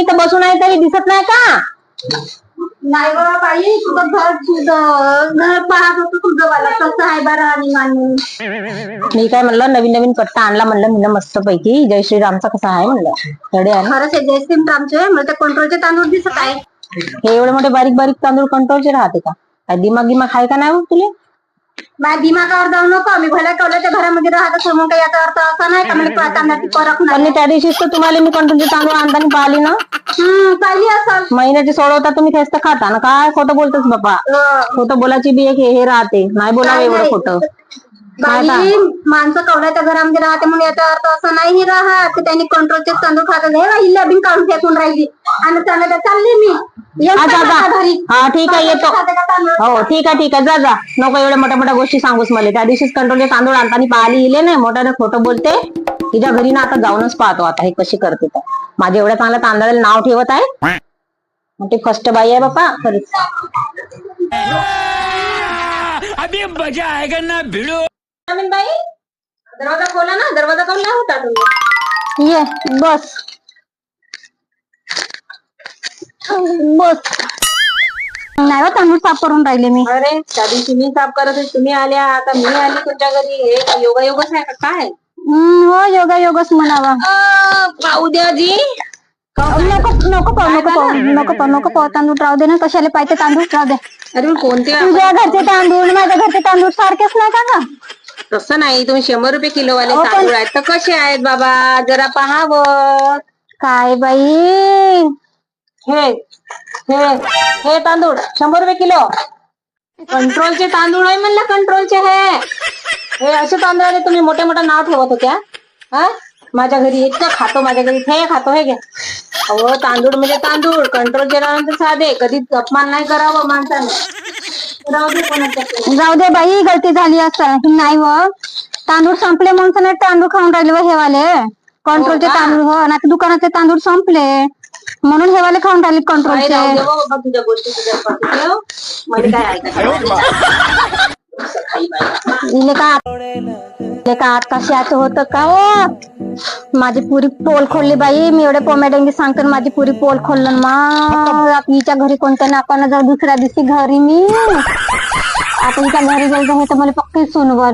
इथं बसून आहे तरी दिसत नाही का? नाही बाबा बाई, तुझं घर पाहत होतं तुझं वाला कसं आहे बरं आणि मानून. मी काय म्हणलं नवीन नवीन कट्टा आणला म्हणलं मी मस्त पैकी जय श्रीरामचा कसा आहे म्हणलं रेडी आहे ना? खरंच आहे जयसिंग रामचे मला त्या कंट्रोलचे तांदूळ दिसत आहे. हे एवढे मोठे बारीक बारीक तांदूळ कंट्रोलचे राहते का? काय दिमाग गिमाग आहे का नाही तुला? माझ्या दिमागावर जाऊ नको. मी भल्या कवल्याच्या घरामध्ये राहत असं मग काही याचा अर्थ असा नाही का मला तांदळाची परख पण नाही. त्या दिवशीच तर तुम्हाला मी कंट्रोलचे तांदूळ आणताना पाहिली ना? पाहिली असेल. महिन्याची सोडवता तुम्ही तेच तर खाता ना? काय खोटं बोलतोस बाबा? खोटं बोलायची बी एक हे राहते. नाही बोलावं एवढं खोटं. बाई माणसं कवल्याच्या घरामध्ये राहते म्हणून याचा अर्थ असा नाही राहत की त्यांनी कंट्रोलचे तांदूळ खातात. हे हिला बिन काढून फेकून राहिली आणि चालले चालली मी. हा ठीक आहे येतो. हो ठीक आहे जा जा. नको एवढ्या मोठ्या मोठ्या गोष्टी सांगूस मला. त्या दिवशीच कंट्रोलचे तांदूळ आणताना पाहिली इले नाही मोठ्याने खोटं बोलते. तिच्या घरी ना आता जाऊनच पाहतो आता हे कशी करते तर. माझ्या एवढ्या चांगल्या तांदळाला नाव ठेवत आहे. मोठी फर्स्ट बाई आहे बापा खरीच. अभी मजा आएगा ना भिड़ो. बाई दरवाजा खोला ना. दरवाजा खोला होता तुम्ही. ये बस बस. नाही तांदूळ साफ करून राहिले मी. अरे त्या दिवशी मी साफ करत होते तुम्ही आल्या आता मी आली तुमच्या घरी. हे योगायोगच आहे का काय? हो योगायोगच म्हणावा. पाहू द्या जी. नको तांदूळ राहू दे ना. कशाला पाहिजे तांदूळ राहू दे. अरे कोणते तुझ्या घरचे तांदूळ माझ्या घरचे तांदूळ सारखेच नाही का ग? तसं नाही. तुम्ही 100 रुपये किलो वाले तांदूळ आहेत तर कसे आहेत बाबा जरा पाहावं. काय बाई हे हे हे तांदूळ 100 रुपये किलो. कंट्रोलचे तांदूळ आहे म्हणलं. कंट्रोलचे हे असे तांदूळ आले. तुम्ही मोठे मोठे नाव ठेवत होत्या. हा माझ्या घरी इतकं खातो. माझ्या घरी हे खातो हे घ्या. अहो तांदूळ म्हणजे तांदूळ. कंट्रोलचे राहून साधे. कधी अपमान नाही करावं माणसाने. जाऊ दे बाई गलती झाली असं नाही. व तांदूळ संपले म्हणून नाही तांदूळ खाऊन राहिले व हेवाले कंट्रोलचे तांदूळ. हो ना दुकानाचे तांदूळ संपले म्हणून हेवाले खाऊन राहिले कंट्रोलचे. तुझ्या गोष्टी तुझ्या मला काय ऐकायचं. इले का आत कशाचं होतं का हो. माझी पुरी पोल खोलली बाई. मी एवढे पोमेडेंगी सांगतो माझी पुरी पोल खोललं मग हिच्या घरी कोणत्या नाकानं जाऊ दुसऱ्या दिवशी घरी मी. आता हिच्या घरी जायचं हे तर मला पक्की सुनवर.